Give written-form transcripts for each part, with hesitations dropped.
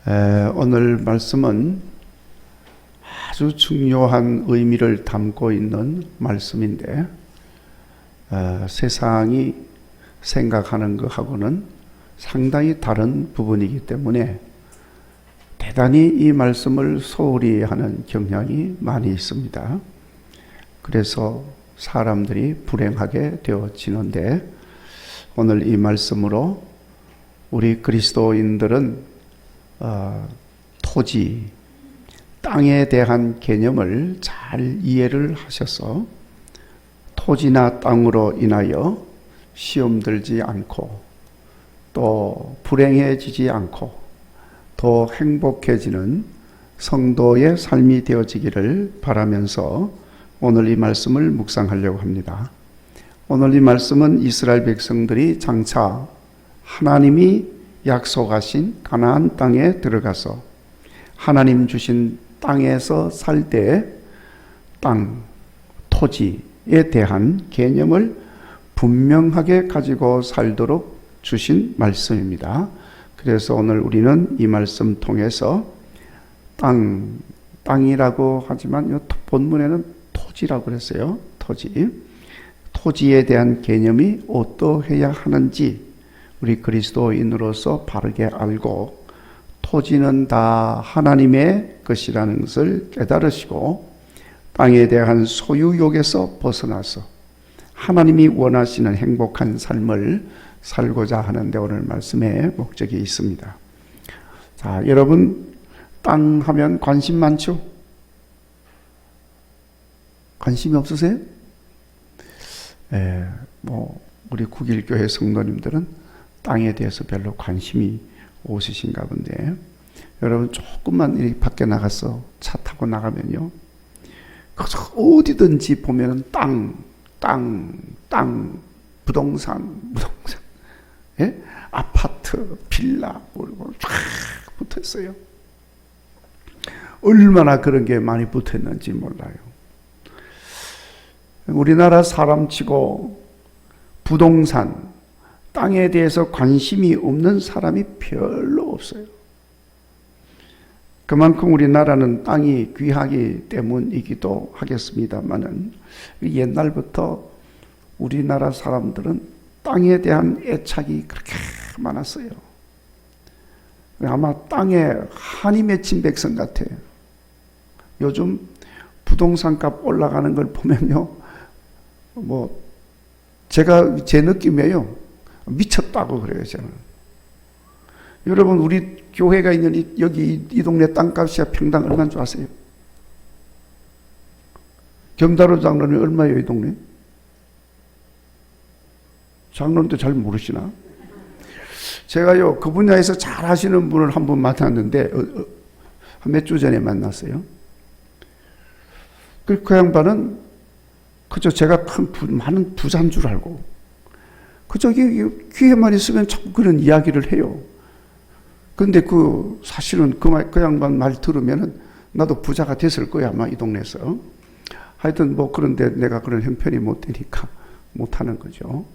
오늘 말씀은 아주 중요한 의미를 담고 있는 말씀인데 세상이 생각하는 것하고는 상당히 다른 부분이기 때문에 대단히 이 말씀을 소홀히 하는 경향이 많이 있습니다. 그래서 사람들이 불행하게 되어지는데 오늘 이 말씀으로 우리 그리스도인들은 토지, 땅에 대한 개념을 잘 이해를 하셔서 토지나 땅으로 인하여 시험 들지 않고 또 불행해지지 않고 더 행복해지는 성도의 삶이 되어지기를 바라면서 오늘 이 말씀을 묵상하려고 합니다. 오늘 이 말씀은 이스라엘 백성들이 장차 하나님이 약속하신 가나안 땅에 들어가서 하나님 주신 땅에서 살 때 땅, 토지에 대한 개념을 분명하게 가지고 살도록 주신 말씀입니다. 그래서 오늘 우리는 이 말씀 통해서 땅이라고 하지만 본문에는 토지라고 그랬어요. 토지에 대한 개념이 어떠해야 하는지 우리 그리스도인으로서 바르게 알고 토지는 다 하나님의 것이라는 것을 깨달으시고 땅에 대한 소유욕에서 벗어나서 하나님이 원하시는 행복한 삶을 살고자 하는데 오늘 말씀의 목적이 있습니다. 자, 여러분 땅 하면 관심 많죠? 관심이 없으세요? 우리 국일교회 성도님들은 땅에 대해서 별로 관심이 없으신가 본데 여러분 조금만 이렇게 밖에 나가서 차 타고 나가면요 어디든지 보면은 땅, 부동산, 예? 아파트, 빌라 쫙 붙어 있어요. 얼마나 그런 게 많이 붙어 있는지 몰라요. 우리나라 사람치고 부동산, 땅에 대해서 관심이 없는 사람이 별로 없어요. 그만큼 우리나라는 땅이 귀하기 때문이기도 하겠습니다만은 옛날부터 우리나라 사람들은 땅에 대한 애착이 그렇게 많았어요. 아마 땅에 한이 맺힌 백성 같아요. 요즘 부동산 값 올라가는 걸 보면요, 제 느낌이에요. 미쳤다고 그래요, 저는. 여러분, 우리 교회가 있는 여기 이 동네 땅값이 평당 얼마인 줄 아세요? 경다로 장로님 얼마예요, 이 동네? 장로님도 잘 모르시나? 제가요, 그 분야에서 잘 하시는 분을 한 분 만났는데, 몇 주 전에 만났어요. 그 양반은, 그저 제가 많은 부자인 줄 알고, 저기 귀에만 있으면 자꾸 그런 이야기를 해요. 근데 사실은 그 양반 말 들으면은 나도 부자가 됐을 거야, 아마 이 동네에서. 하여튼 그런데 내가 그런 형편이 못 되니까 못하는 거죠.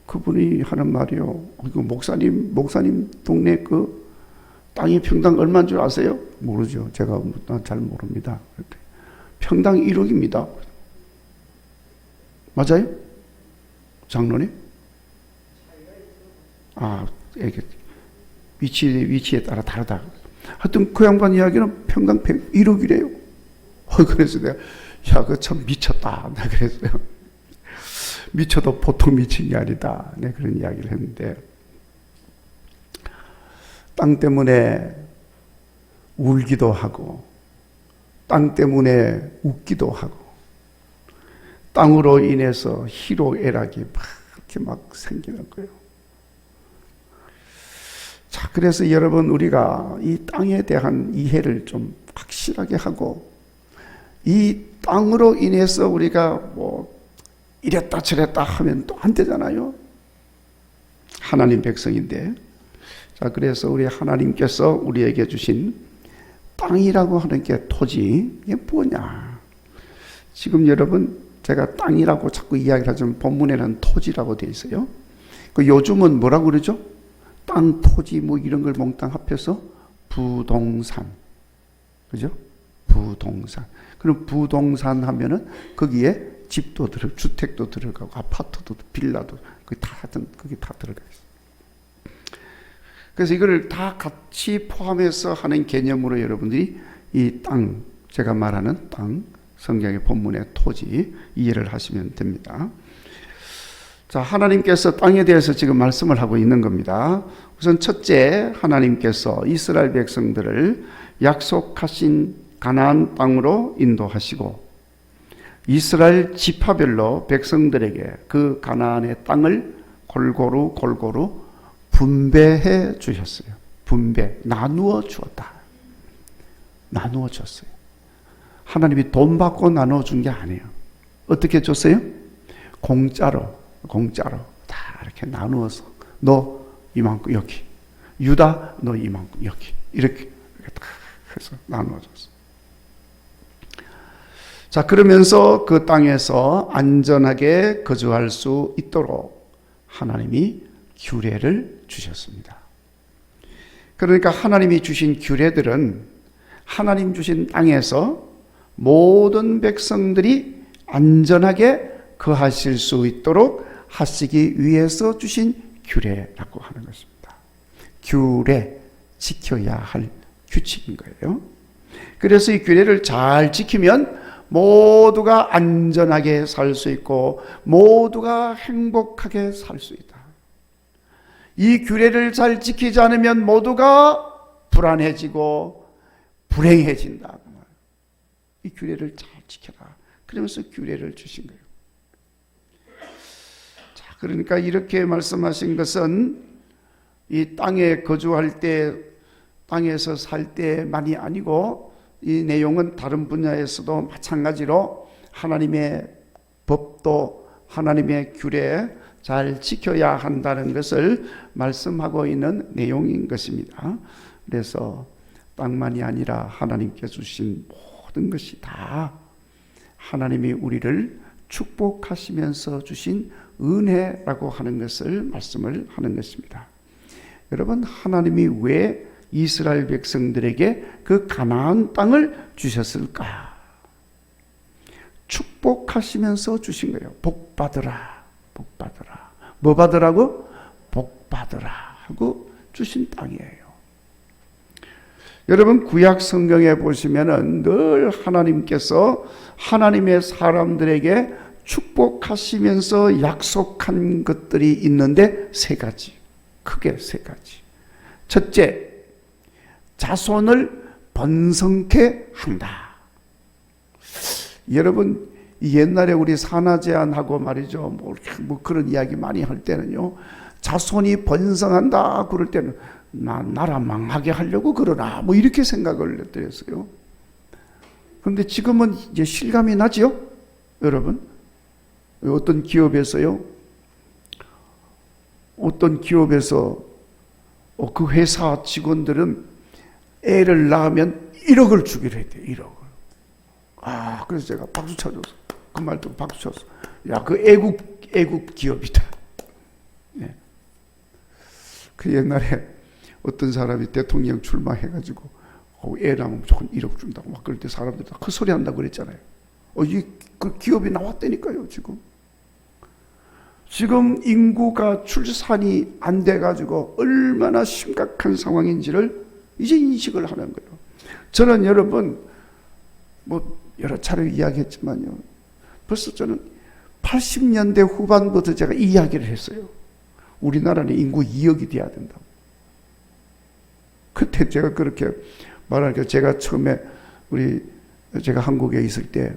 그분이 하는 말이요. 목사님 동네 땅이 평당 얼마인 줄 아세요? 모르죠. 제가 잘 모릅니다. 평당 1억입니다. 맞아요? 장로님? 이게 위치에 따라 다르다. 하여튼 그 양반 이야기는 평당 1억이래요. 그래서 내가, 그거 참 미쳤다. 나 그랬어요. 미쳐도 보통 미친 게 아니다. 네, 그런 이야기를 했는데, 땅 때문에 울기도 하고, 땅 때문에 웃기도 하고, 땅으로 인해서 희로애락이 막 생기는 거예요. 자, 그래서 여러분, 우리가 이 땅에 대한 이해를 좀 확실하게 하고, 이 땅으로 인해서 우리가 이랬다 저랬다 하면 또 안 되잖아요. 하나님 백성인데. 자, 그래서 우리 하나님께서 우리에게 주신 땅이라고 하는 게 토지, 이게 뭐냐? 지금 여러분, 제가 땅이라고 자꾸 이야기를 하지만 본문에는 토지라고 되어 있어요. 요즘은 뭐라고 그러죠? 땅, 토지 뭐 이런 걸 몽땅 합해서 부동산. 그죠? 부동산. 그럼 부동산 하면은 거기에 집도 주택도 들어가고 아파트도 빌라도 그게 다 들어가 있어요. 그래서 이걸 다 같이 포함해서 하는 개념으로 여러분들이 이 땅, 제가 말하는 땅, 성경의 본문의 토지 이해를 하시면 됩니다. 자, 하나님께서 땅에 대해서 지금 말씀을 하고 있는 겁니다. 우선 첫째, 하나님께서 이스라엘 백성들을 약속하신 가나안 땅으로 인도하시고 이스라엘 지파별로 백성들에게 그 가나안의 땅을 골고루 분배해 주셨어요. 나누어 주었다. 나누어 줬어요. 하나님이 돈 받고 나누어 준 게 아니에요. 어떻게 줬어요? 공짜로 다 이렇게 나누어서 너 이만큼 여기, 유다 너 이만큼 여기, 이렇게 다 해서 나누어 줬어요. 자, 그러면서 그 땅에서 안전하게 거주할 수 있도록 하나님이 규례를 주셨습니다. 그러니까 하나님이 주신 규례들은 하나님 주신 땅에서 모든 백성들이 안전하게 거하실 수 있도록 하시기 위해서 주신 규례라고 하는 것입니다. 규례, 지켜야 할 규칙인 거예요. 그래서 이 규례를 잘 지키면 모두가 안전하게 살 수 있고 모두가 행복하게 살 수 있다. 이 규례를 잘 지키지 않으면 모두가 불안해지고 불행해진다. 이 규례를 잘 지켜라. 그러면서 규례를 주신 거예요. 자, 그러니까 이렇게 말씀하신 것은 이 땅에 거주할 때, 땅에서 살 때만이 아니고 이 내용은 다른 분야에서도 마찬가지로 하나님의 법도 하나님의 규례 잘 지켜야 한다는 것을 말씀하고 있는 내용인 것입니다. 그래서 땅만이 아니라 하나님께 주신 모든 것이 다 하나님이 우리를 축복하시면서 주신 은혜라고 하는 것을 말씀을 하는 것입니다. 여러분, 하나님이 왜 이스라엘 백성들에게 그 가나안 땅을 주셨을까? 축복하시면서 주신 거예요. 복 받으라, 복 받으라. 뭐 받으라고? 복 받으라 하고 주신 땅이에요. 여러분, 구약 성경에 보시면은 늘 하나님께서 하나님의 사람들에게 축복하시면서 약속한 것들이 있는데 세 가지, 크게 세 가지. 첫째, 자손을 번성케 한다. 여러분, 옛날에 우리 산하제한하고 말이죠, 뭐 그런 이야기 많이 할 때는요, 자손이 번성한다 그럴 때는 나라 망하게 하려고 그러나 뭐 이렇게 생각을 했어요. 그런데 지금은 이제 실감이 나지요, 여러분. 어떤 기업에서 그 회사 직원들은 애를 낳으면 1억을 주기로 했대요. 1억을. 그래서 제가 박수 쳐줬어. 그 말 듣고 박수 쳤어. 야, 그 애국 기업이다. 네. 그 옛날에 어떤 사람이 대통령 출마해가지고 애 낳으면 무조건 1억 준다고 막 그럴 때 사람들이 다 그 소리 한다고 그랬잖아요. 그 기업이 나왔다니까요, 지금. 지금 인구가 출산이 안 돼가지고 얼마나 심각한 상황인지를 이제 인식을 하는 거예요. 저는 여러분, 뭐 여러 차례 이야기했지만요, 벌써 저는 80년대 후반부터 제가 이 이야기를 했어요. 우리나라는 인구 2억이 돼야 된다고. 그때 제가 그렇게 말하니까 제가 처음에 제가 한국에 있을 때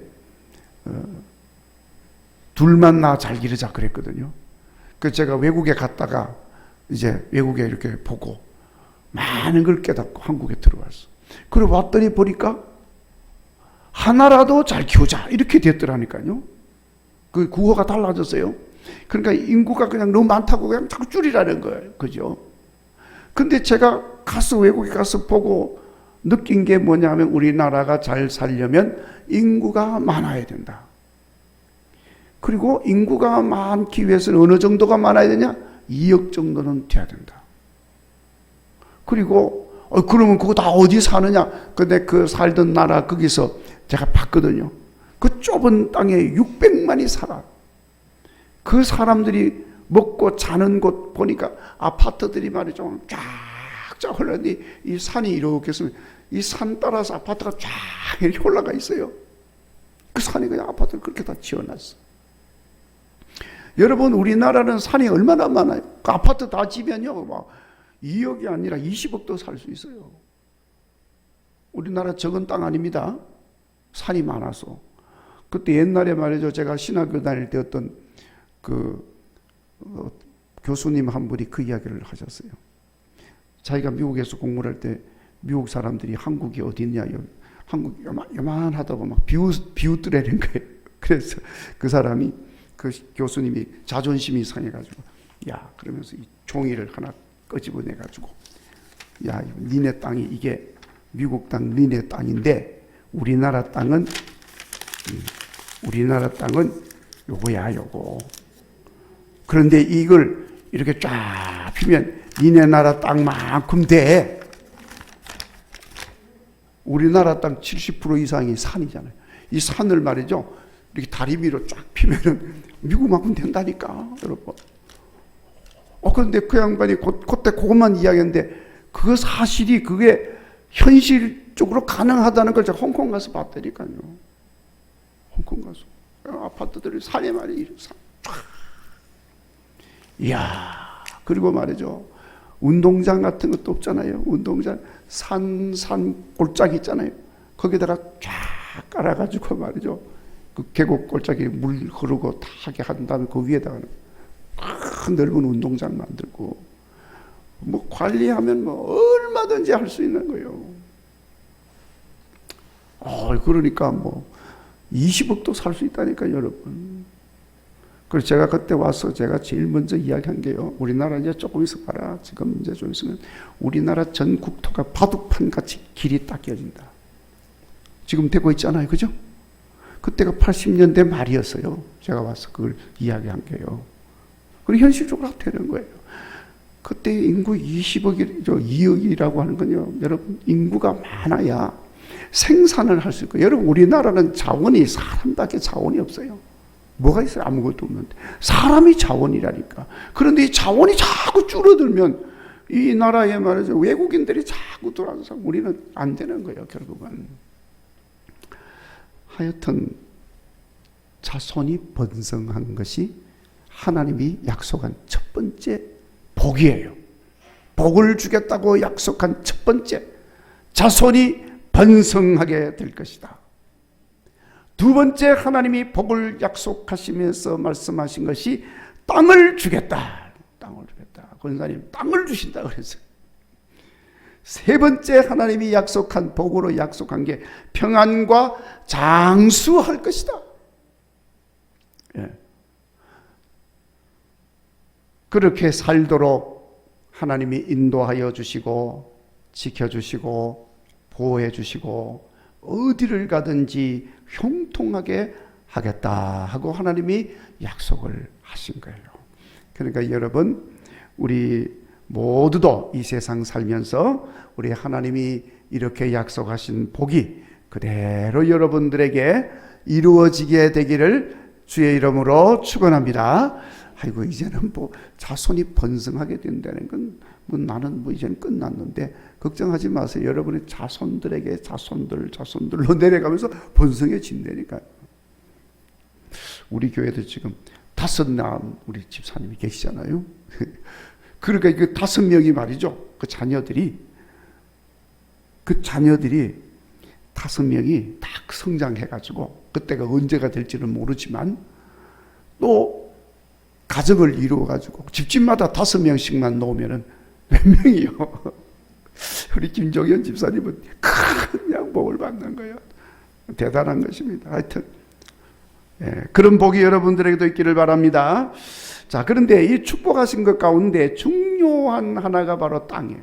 둘만 나 잘 기르자 그랬거든요. 그래서 제가 외국에 갔다가 이제 외국에 이렇게 보고 많은 걸 깨닫고 한국에 들어왔어. 그리고 왔더니 보니까 하나라도 잘 키우자 이렇게 됐더라니까요. 그 구호가 달라졌어요. 그러니까 인구가 그냥 너무 많다고 그냥 자꾸 줄이라는 거예요. 그죠? 근데 제가 외국에 가서 보고 느낀 게 뭐냐면 우리나라가 잘 살려면 인구가 많아야 된다. 그리고 인구가 많기 위해서는 어느 정도가 많아야 되냐? 2억 정도는 돼야 된다. 그리고 그러면 그거 다 어디 사느냐? 근데 그 살던 나라 거기서 제가 봤거든요. 그 좁은 땅에 600만이 살아. 그 사람들이 먹고 자는 곳 보니까 아파트들이 말이죠. 쫙쫙 흘러니 이 산이 이렇게 있으면 이 산 따라서 아파트가 쫙 이렇게 올라가 있어요. 그 산이 그냥 아파트를 그렇게 다 지어놨어. 여러분, 우리나라는 산이 얼마나 많아요? 그 아파트 다 지면요, 막 2억이 아니라 20억도 살 수 있어요. 우리나라 적은 땅 아닙니다. 산이 많아서. 그때 옛날에 말이죠, 제가 신학교 다닐 때 어떤 교수님 한 분이 그 이야기를 하셨어요. 자기가 미국에서 공부를 할 때 미국 사람들이 한국이 어디 있냐, 한국이 요만하다고 막 비웃더라는 거예요. 그래서 그 사람이, 그 교수님이 자존심이 상해가지고, 야, 그러면서 이 종이를 하나 끄집어내가지고, 야, 니네 땅이 이게 미국 땅 니네 땅인데, 우리나라 땅은 요거야, 요거. 그런데 이걸 이렇게 쫙 피면 니네 나라 땅만큼 돼. 우리나라 땅 70% 이상이 산이잖아요. 이 산을 말이죠, 이렇게 다리 위로 쫙 피면은 미국만큼 된다니까, 여러분. 그런데 그 양반이 그때 그것만 이야기했는데, 그 사실이 그게 현실적으로 가능하다는 걸 제가 홍콩 가서 봤다니까요. 홍콩 가서. 아파트들이 산에 말이 산. 이야, 그리고 말이죠. 운동장 같은 것도 없잖아요. 운동장, 산 골짜기 있잖아요. 거기다가 쫙 깔아가지고 말이죠. 그 계곡 골짜기 물 흐르고 타게 한 다음에 그 위에다가 큰 넓은 운동장 만들고, 뭐 관리하면 뭐 얼마든지 할 수 있는 거예요. 그러니까 뭐 20억도 살 수 있다니까, 여러분. 그래서 제가 그때 와서 제가 제일 먼저 이야기한 게요. 우리나라 이제 조금 있어 봐라. 지금 이제 좀 있으면 우리나라 전 국토가 바둑판 같이 길이 딱 껴진다. 지금 되고 있잖아요. 그죠? 그때가 80년대 말이었어요. 제가 와서 그걸 이야기한 게요. 그리고 현실적으로 되는 거예요. 그때 인구 2억이라고 하는 건요. 여러분, 인구가 많아야 생산을 할 수 있고, 여러분, 우리나라는 자원이, 사람답게 자원이 없어요. 뭐가 있어요? 아무것도 없는데. 사람이 자원이라니까. 그런데 이 자원이 자꾸 줄어들면 이 나라에 말이죠, 외국인들이 자꾸 들어와서 우리는 안 되는 거예요, 결국은. 하여튼 자손이 번성한 것이 하나님이 약속한 첫 번째 복이에요. 복을 주겠다고 약속한 첫 번째, 자손이 번성하게 될 것이다. 두 번째, 하나님이 복을 약속하시면서 말씀하신 것이 땅을 주겠다. 땅을 주겠다. 권사님, 땅을 주신다 그랬어요. 세 번째, 하나님이 약속한 복으로 약속한 게 평안과 장수할 것이다. 예. 그렇게 살도록 하나님이 인도하여 주시고 지켜주시고 보호해 주시고 어디를 가든지 형통하게 하겠다 하고 하나님이 약속을 하신 거예요. 그러니까 여러분, 우리 모두도 이 세상 살면서 우리 하나님이 이렇게 약속하신 복이 그대로 여러분들에게 이루어지게 되기를 주의 이름으로 축원합니다. 아이고, 이제는 뭐 자손이 번성하게 된다는 건 뭐 나는 뭐 이제는 끝났는데, 걱정하지 마세요. 여러분의 자손들에게 자손들로 내려가면서 번성해진다니까요. 우리 교회도 지금 5 낳은 우리 집사님이 계시잖아요. 그러니까 그 5명이 말이죠. 그 자녀들이 5명이 딱 성장해가지고, 그때가 언제가 될지는 모르지만 또 가정을 이루어가지고 집집마다 5명씩만 놓으면은 몇 명이요? 우리 김종현 집사님은 큰 양복을 받는 거예요. 대단한 것입니다. 하여튼 그런 복이 여러분들에게도 있기를 바랍니다. 자, 그런데 이 축복하신 것 가운데 중요한 하나가 바로 땅이에요.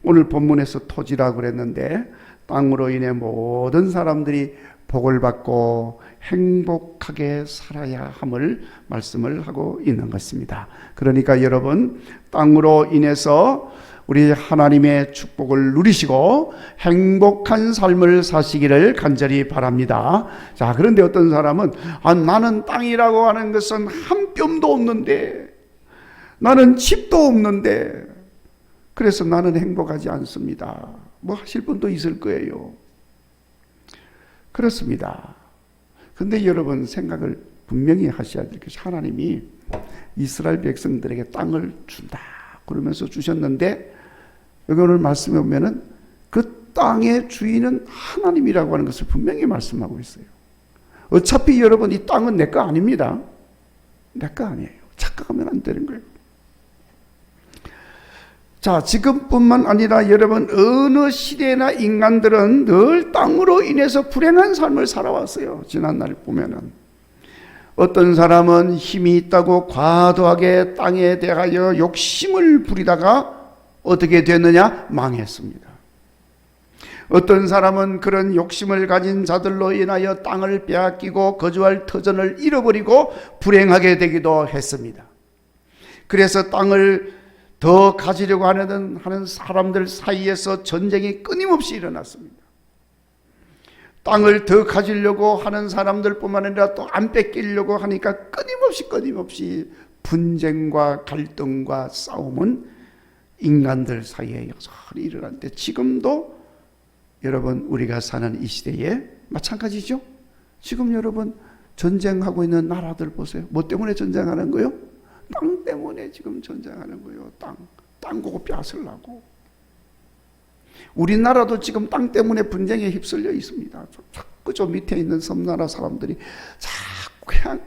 오늘 본문에서 토지라고 그랬는데, 땅으로 인해 모든 사람들이 복을 받고 행복하게 살아야 함을 말씀을 하고 있는 것입니다. 그러니까 여러분, 땅으로 인해서 우리 하나님의 축복을 누리시고 행복한 삶을 사시기를 간절히 바랍니다. 자, 그런데 어떤 사람은 나는 땅이라고 하는 것은 한 뼘도 없는데, 나는 집도 없는데, 그래서 나는 행복하지 않습니다. 뭐 하실 분도 있을 거예요. 그렇습니다. 근데 여러분 생각을 분명히 하셔야 될 것이, 하나님이 이스라엘 백성들에게 땅을 준다 그러면서 주셨는데, 여기 오늘 말씀에 보면은 그 땅의 주인은 하나님이라고 하는 것을 분명히 말씀하고 있어요. 어차피 여러분 이 땅은 내 거 아닙니다. 내 거 아니에요. 착각하면 안 되는 거예요. 자, 지금뿐만 아니라 여러분 어느 시대나 인간들은 늘 땅으로 인해서 불행한 삶을 살아왔어요. 지난날 보면은 어떤 사람은 힘이 있다고 과도하게 땅에 대하여 욕심을 부리다가 어떻게 됐느냐? 망했습니다. 어떤 사람은 그런 욕심을 가진 자들로 인하여 땅을 빼앗기고 거주할 터전을 잃어버리고 불행하게 되기도 했습니다. 그래서 땅을 더 가지려고 하는 사람들 사이에서 전쟁이 끊임없이 일어났습니다. 땅을 더 가지려고 하는 사람들뿐만 아니라 또 안 뺏기려고 하니까 끊임없이 분쟁과 갈등과 싸움은 인간들 사이에 여전히 일어났는데, 지금도 여러분 우리가 사는 이 시대에 마찬가지죠. 지금 여러분 전쟁하고 있는 나라들 보세요. 뭐 때문에 전쟁하는 거예요? 땅 때문에 지금 전쟁하는 거예요. 땅 보고 빼앗으려고. 우리나라도 지금 땅 때문에 분쟁에 휩쓸려 있습니다. 자꾸 저 밑에 있는 섬나라 사람들이 자꾸 그냥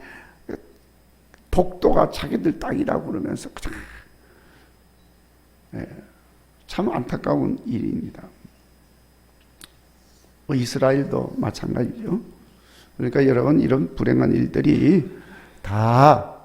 독도가 자기들 땅이라고 그러면서 그냥, 참 안타까운 일입니다. 이스라엘도 마찬가지죠. 그러니까 여러분 이런 불행한 일들이 다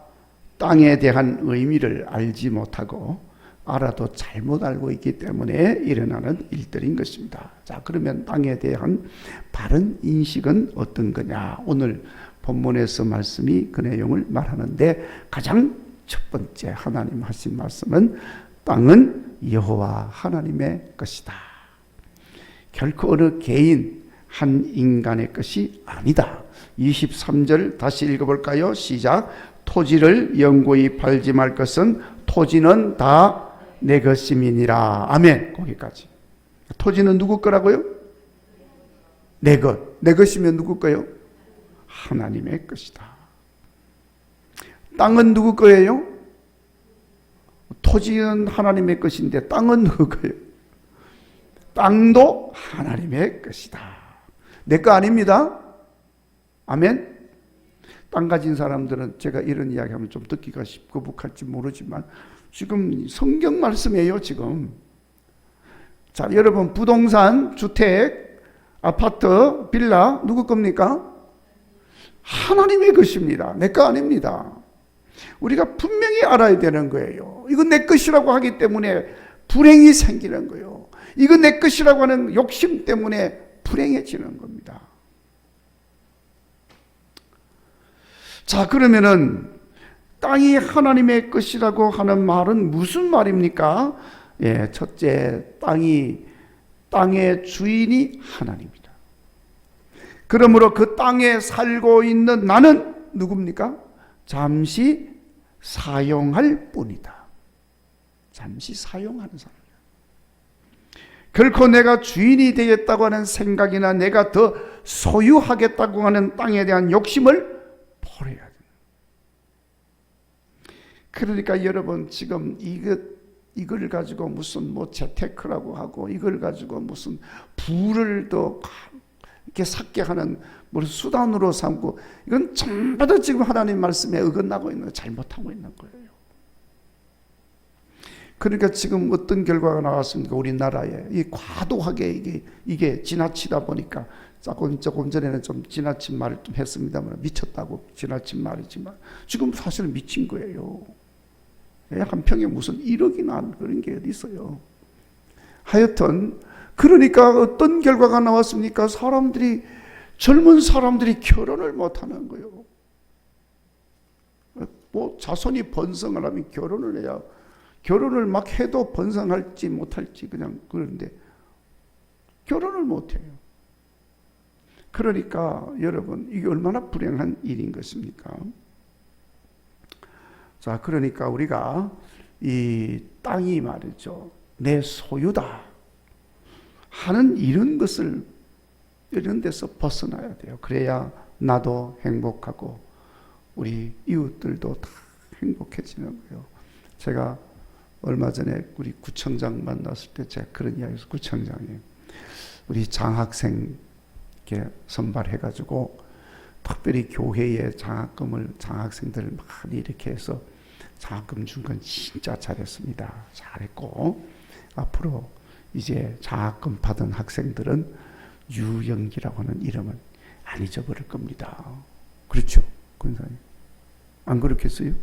땅에 대한 의미를 알지 못하고 알아도 잘못 알고 있기 때문에 일어나는 일들인 것입니다. 자, 그러면 땅에 대한 바른 인식은 어떤 거냐? 오늘 본문에서 말씀이 그 내용을 말하는데, 가장 첫 번째 하나님 하신 말씀은 땅은 여호와 하나님의 것이다. 결코 어느 개인 한 인간의 것이 아니다. 23절 다시 읽어볼까요? 시작. 토지를 영구히 팔지 말 것은 토지는 다 내 것임이니라. 아멘. 거기까지. 토지는 누구 거라고요? 내 것. 내 것이면 누구 거예요? 하나님의 것이다. 땅은 누구 거예요? 토지는 하나님의 것인데 땅은 누구 거예요? 땅도 하나님의 것이다. 내 거 아닙니다. 아멘. 땅 가진 사람들은 제가 이런 이야기하면 좀 듣기가 거북할지 모르지만 지금 성경 말씀이에요. 지금. 자, 여러분 부동산, 주택, 아파트, 빌라 누구 겁니까? 하나님의 것입니다. 내 거 아닙니다. 우리가 분명히 알아야 되는 거예요. 이건 내 것이라고 하기 때문에 불행이 생기는 거예요. 이건 내 것이라고 하는 욕심 때문에 불행해지는 겁니다. 자, 그러면은 땅이 하나님의 것이라고 하는 말은 무슨 말입니까? 첫째, 땅의 주인이 하나님이다. 그러므로 그 땅에 살고 있는 나는 누굽니까? 잠시 사용할 뿐이다. 잠시 사용하는 사람. 결코 내가 주인이 되겠다고 하는 생각이나 내가 더 소유하겠다고 하는 땅에 대한 욕심을 버려야 돼요. 그러니까 여러분 지금 이걸 가지고 무슨 뭐 재테크라고 하고 이걸 가지고 무슨 부를 더 이렇게 삭게 하는 뭘 수단으로 삼고, 이건 전부 다 지금 하나님 말씀에 어긋나고 있는, 잘못하고 있는 거예요. 그러니까 지금 어떤 결과가 나왔습니까? 우리나라에 이 과도하게 이게 지나치다 보니까, 조금 전에는 좀 지나친 말을 좀 했습니다만, 미쳤다고 지나친 말이지만 지금 사실은 미친 거예요. 한 평에 무슨 1억이나 그런 게 어디 있어요. 하여튼 그러니까 어떤 결과가 나왔습니까? 젊은 사람들이 결혼을 못하는 거예요. 뭐 자손이 번성을 하면 결혼을 해야 결혼을 막 해도 번성할지 못할지 그냥 그런데 결혼을 못해요. 그러니까 여러분 이게 얼마나 불행한 일인 것입니까? 자, 그러니까 우리가 이 땅이 말이죠, 내 소유다 하는 이런 것을, 이런 데서 벗어나야 돼요. 그래야 나도 행복하고 우리 이웃들도 다 행복해지는 거예요. 제가 얼마 전에 우리 구청장 만났을 때 제가 그런 이야기 했어요. 구청장이 우리 장학생 이렇게 선발해가지고 특별히 교회에 장학생들을 많이 이렇게 해서 장학금 준 건 진짜 잘했습니다. 잘했고 앞으로 이제 장학금 받은 학생들은 유영기라고 하는 이름은 안 잊어버릴 겁니다. 그렇죠, 권사님? 안 그렇겠어요?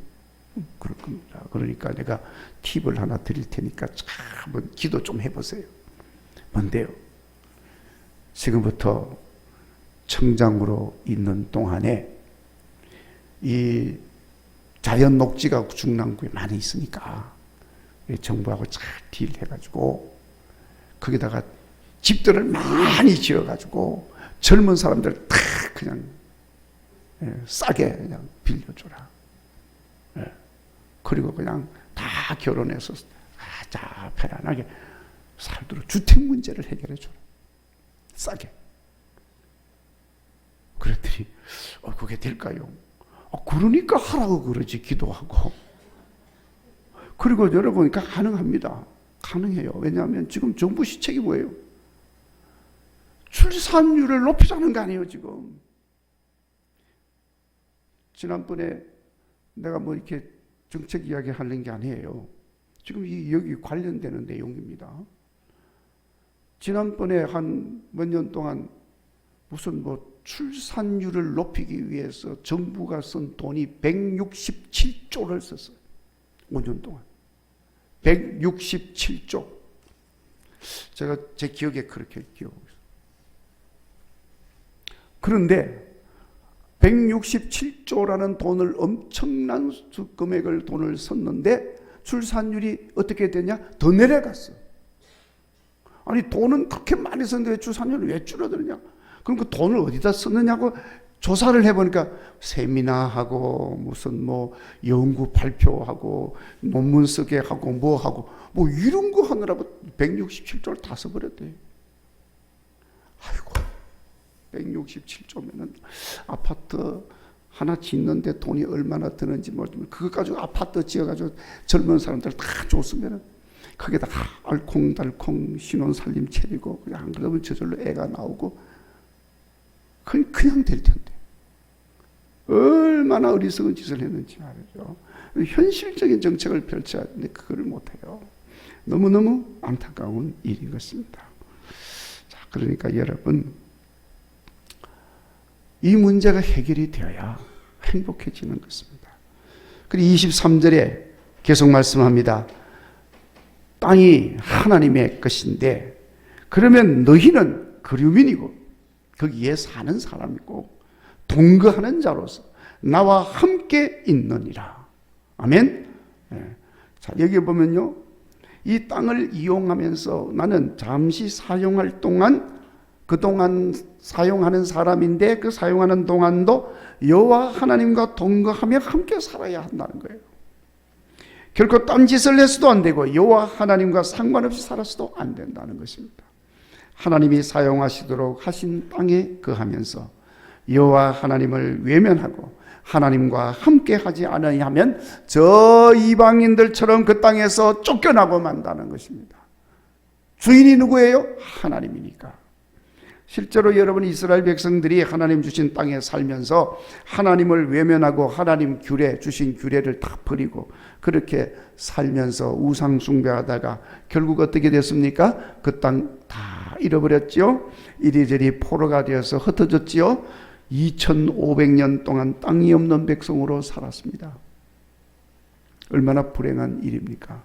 그럴 겁니다. 그러니까 내가 팁을 하나 드릴 테니까 한번 기도 좀 해보세요. 뭔데요? 지금부터 청장으로 있는 동안에 이 자연 녹지가 중랑구에 많이 있으니까 정부하고 잘 딜해가지고 거기다가 집들을 많이 지어가지고 젊은 사람들 다 그냥 싸게 그냥 빌려줘라. 그리고 그냥 다 결혼해서 자 편안하게 살도록 주택 문제를 해결해 줘라. 싸게. 그랬더니 그게 될까요? 그러니까 하라고 그러지, 기도하고. 그리고 열어보니까 가능합니다. 가능해요. 왜냐하면 지금 정부 시책이 뭐예요? 출산율을 높이자는 거 아니에요, 지금. 지난번에 내가 뭐 이렇게 정책 이야기 하는 게 아니에요. 지금 여기 관련되는 내용입니다. 지난번에 한 몇 년 동안 무슨 뭐 출산율을 높이기 위해서 정부가 쓴 돈이 167조를 썼어요. 5년 동안. 167조. 제가 제 기억에 그렇게 기억하고 있어요. 그런데 167조라는 돈을 엄청난 금액을 썼는데 출산율이 어떻게 되냐? 더 내려갔어. 아니 돈은 그렇게 많이 썼는데 왜 출산율이 왜 줄어드느냐? 그럼 그 돈을 어디다 썼느냐고 조사를 해보니까 세미나하고 무슨 뭐 연구 발표하고 논문 쓰게 하고 뭐 하고 뭐 이런 거 하느라고 167조를 다 써버렸대요. 아이고, 167조면은 아파트 하나 짓는데 돈이 얼마나 드는지 모르지만 그거 가지고 아파트 지어가지고 젊은 사람들 다 줬으면은 거기다가 알콩달콩 신혼살림 차리고 그냥 안 그러면 저절로 애가 나오고 그냥 될 텐데 얼마나 어리석은 짓을 했는지 알죠. 현실적인 정책을 펼쳐야 하는데 그걸 못해요. 너무너무 안타까운 일인 것입니다. 자, 그러니까 여러분 이 문제가 해결이 되어야 행복해지는 것입니다. 그리고 23절에 계속 말씀합니다. 땅이 하나님의 것인데 그러면 너희는 그류민이고 거기에 사는 사람이고 동거하는 자로서 나와 함께 있느니라. 아멘. 네. 자, 여기 보면요, 이 땅을 이용하면서 나는 잠시 사용할 동안 그동안 사용하는 사람인데 그 사용하는 동안도 여호와 하나님과 동거하며 함께 살아야 한다는 거예요. 결코 딴짓을 해서도 안 되고 여호와 하나님과 상관없이 살아서도 안 된다는 것입니다. 하나님이 사용하시도록 하신 땅에 거하면서 여호와 하나님을 외면하고 하나님과 함께 하지 않으면 저 이방인들처럼 그 땅에서 쫓겨나고 만다는 것입니다. 주인이 누구예요? 하나님이니까. 실제로 여러분 이스라엘 백성들이 하나님 주신 땅에 살면서 하나님을 외면하고 하나님 규례 주신 규례를 다 버리고 그렇게 살면서 우상 숭배하다가 결국 어떻게 됐습니까? 그 땅 다 잃어버렸죠. 이리저리 포로가 되어서 흩어졌지요. 2500년 동안 땅이 없는 백성으로 살았습니다. 얼마나 불행한 일입니까?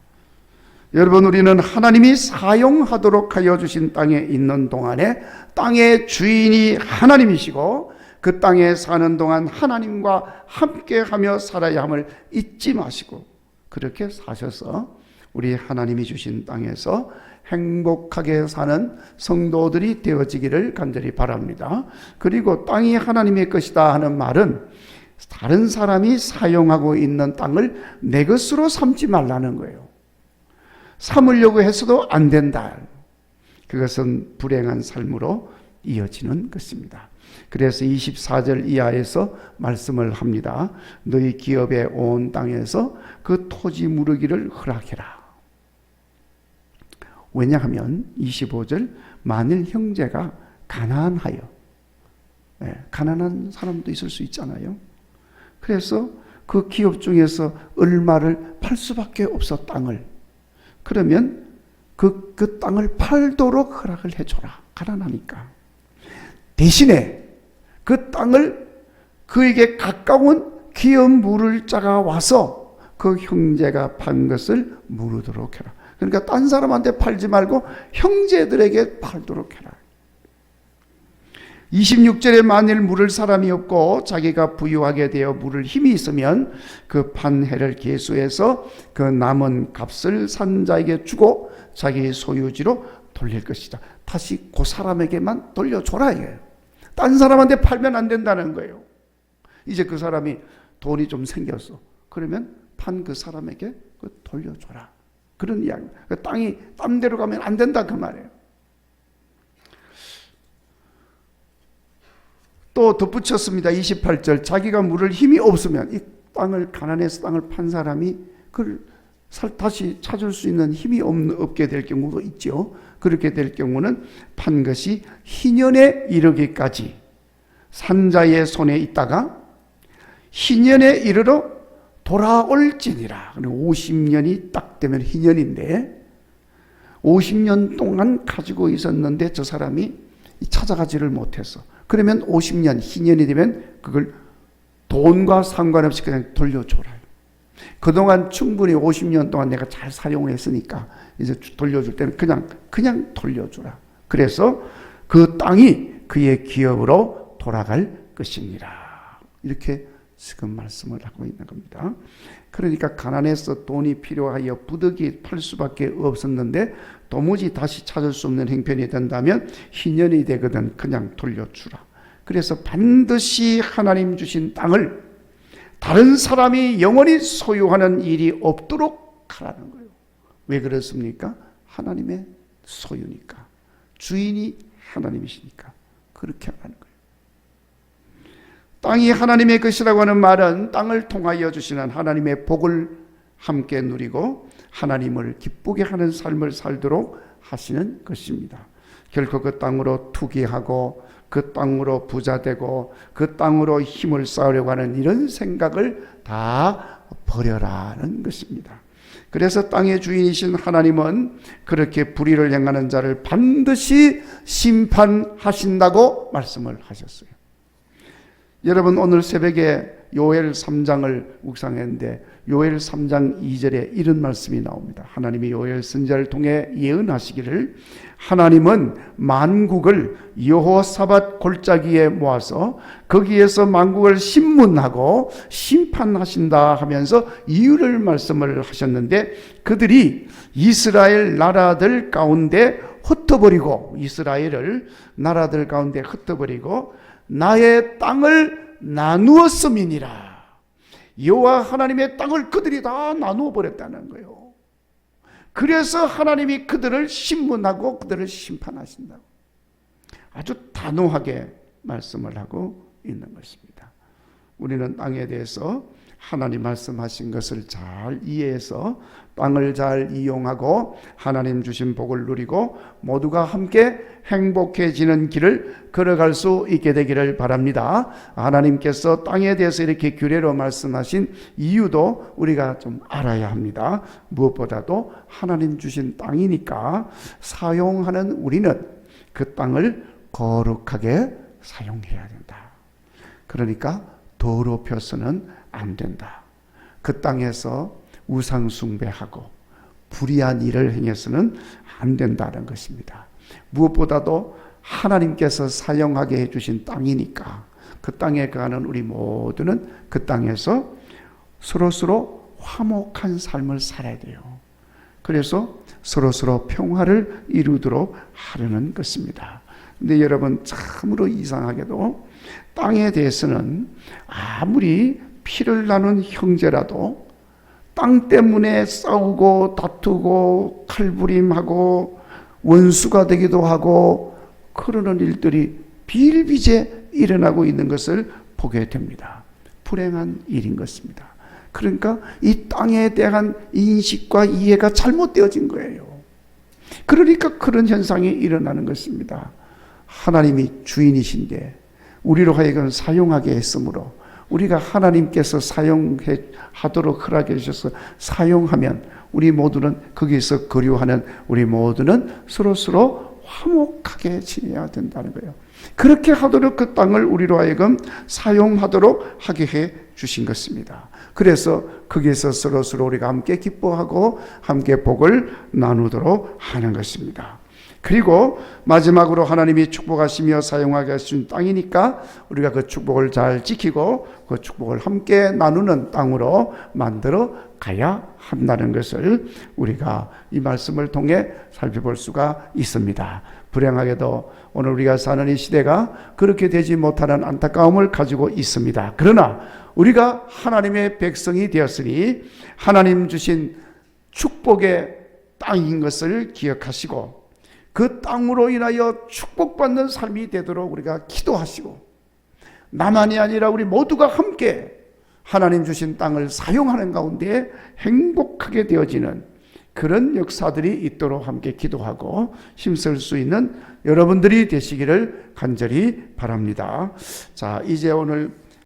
여러분, 우리는 하나님이 사용하도록 하여 주신 땅에 있는 동안에 땅의 주인이 하나님이시고 그 땅에 사는 동안 하나님과 함께하며 살아야 함을 잊지 마시고 그렇게 사셔서 우리 하나님이 주신 땅에서 행복하게 사는 성도들이 되어지기를 간절히 바랍니다. 그리고 땅이 하나님의 것이다 하는 말은 다른 사람이 사용하고 있는 땅을 내 것으로 삼지 말라는 거예요. 삼으려고 해서도 안 된다. 그것은 불행한 삶으로 이어지는 것입니다. 그래서 24절 이하에서 말씀을 합니다. 너희 기업의 온 땅에서 그 토지 무르기를 허락해라. 왜냐하면 25절 만일 형제가 가난하여, 가난한 사람도 있을 수 있잖아요. 그래서 그 기업 중에서 얼마를 팔 수밖에 없어, 땅을. 그러면 그 땅을 팔도록 허락을 해줘라. 가난하니까. 대신에 그 땅을 그에게 가까운 기업 물을 자가 와서 그 형제가 판 것을 무르도록 해라. 그러니까 딴 사람한테 팔지 말고 형제들에게 팔도록 해라. 26절에 만일 물을 사람이 없고 자기가 부유하게 되어 물을 힘이 있으면 그 판 해를 계수해서 그 남은 값을 산자에게 주고 자기 소유지로 돌릴 것이다. 다시 그 사람에게만 돌려줘라 이거예요. 딴 사람한테 팔면 안 된다는 거예요. 이제 그 사람이 돈이 좀 생겼어. 그러면 판 그 사람에게 돌려줘라. 그런 이야기입니다. 그 땅이 딴 데로 가면 안 된다 그 말이에요. 또 덧붙였습니다. 28절 자기가 물을 힘이 없으면 이 땅을 가난해서 땅을 판 사람이 그걸 다시 찾을 수 있는 힘이 없게 될 경우도 있죠. 그렇게 될 경우는 판 것이 희년에 이르기까지 산자의 손에 있다가 희년에 이르러 돌아올지니라. 50년이 딱 되면 희년인데 50년 동안 가지고 있었는데 저 사람이 찾아가지를 못했어. 그러면 50년 희년이 되면 그걸 돈과 상관없이 그냥 돌려줘라. 그동안 충분히 50년 동안 내가 잘 사용을 했으니까 이제 돌려줄 때는 그냥 돌려주라. 그래서 그 땅이 그의 기업으로 돌아갈 것입니다. 이렇게 지금 말씀을 하고 있는 겁니다. 그러니까 가난해서 돈이 필요하여 부득이 팔 수밖에 없었는데 도무지 다시 찾을 수 없는 형편이 된다면 희년이 되거든 그냥 돌려주라. 그래서 반드시 하나님 주신 땅을 다른 사람이 영원히 소유하는 일이 없도록 하라는 거예요. 왜 그렇습니까? 하나님의 소유니까. 주인이 하나님이시니까 그렇게 하라는 거예요. 땅이 하나님의 것이라고 하는 말은 땅을 통하여 주시는 하나님의 복을 함께 누리고 하나님을 기쁘게 하는 삶을 살도록 하시는 것입니다. 결코 그 땅으로 투기하고 그 땅으로 부자되고 그 땅으로 힘을 쌓으려고 하는 이런 생각을 다 버려라는 것입니다. 그래서 땅의 주인이신 하나님은 그렇게 불의를 행하는 자를 반드시 심판하신다고 말씀을 하셨어요. 여러분 오늘 새벽에 요엘 3장을 묵상했는데 요엘 3장 2절에 이런 말씀이 나옵니다. 하나님이 요엘 선지자를 통해 예언하시기를 하나님은 만국을 여호사밧 골짜기에 모아서 거기에서 만국을 심문하고 심판하신다 하면서 이유를 말씀을 하셨는데 그들이 이스라엘 나라들 가운데 흩어버리고 이스라엘을 나라들 가운데 흩어버리고 나의 땅을 나누었음이니라. 여호와 하나님의 땅을 그들이 다 나누어 버렸다는 거예요. 그래서 하나님이 그들을 심문하고 그들을 심판하신다고 아주 단호하게 말씀을 하고 있는 것입니다. 우리는 땅에 대해서 하나님 말씀하신 것을 잘 이해해서 땅을 잘 이용하고 하나님 주신 복을 누리고 모두가 함께 행복해지는 길을 걸어갈 수 있게 되기를 바랍니다. 하나님께서 땅에 대해서 이렇게 규례로 말씀하신 이유도 우리가 좀 알아야 합니다. 무엇보다도 하나님 주신 땅이니까 사용하는 우리는 그 땅을 거룩하게 사용해야 된다. 그러니까 더럽혀서는 안 된다. 그 땅에서 우상 숭배하고 불의한 일을 행해서는 안 된다는 것입니다. 무엇보다도 하나님께서 사용하게 해주신 땅이니까 그 땅에 가는 우리 모두는 그 땅에서 서로 화목한 삶을 살아야 돼요. 그래서 서로서로 평화를 이루도록 하려는 것입니다. 근데 여러분, 참으로 이상하게도 땅에 대해서는 아무리 피를 나눈 형제라도 땅 때문에 싸우고 다투고 칼부림하고 원수가 되기도 하고 그러는 일들이 비일비재 일어나고 있는 것을 보게 됩니다. 불행한 일인 것입니다. 그러니까 이 땅에 대한 인식과 이해가 잘못되어진 거예요. 그러니까 그런 현상이 일어나는 것입니다. 하나님이 주인이신데 우리로 하여금 사용하게 했으므로 우리가 하나님께서 사용하도록 허락해 주셔서 사용하면 우리 모두는 거기서 거류하는 우리 모두는 서로서로 화목하게 지내야 된다는 거예요. 그렇게 하도록 그 땅을 우리로 하여금 사용하도록 하게 해 주신 것입니다. 그래서 거기에서 서로서로 우리가 함께 기뻐하고 함께 복을 나누도록 하는 것입니다. 그리고 마지막으로 하나님이 축복하시며 사용하게 하신 땅이니까 우리가 그 축복을 잘 지키고 그 축복을 함께 나누는 땅으로 만들어 가야 한다는 것을 우리가 이 말씀을 통해 살펴볼 수가 있습니다. 불행하게도 오늘 우리가 사는 이 시대가 그렇게 되지 못하는 안타까움을 가지고 있습니다. 그러나 우리가 하나님의 백성이 되었으니 하나님 주신 축복의 땅인 것을 기억하시고 그 땅으로 인하여 축복받는 삶이 되도록 우리가 기도하시고 나만이 아니라 우리 모두가 함께 하나님 주신 땅을 사용하는 가운데 행복하게 되어지는 그런 역사들이 있도록 함께 기도하고 힘쓸 수 있는 여러분들이 되시기를 간절히 바랍니다. 자, 이제 오늘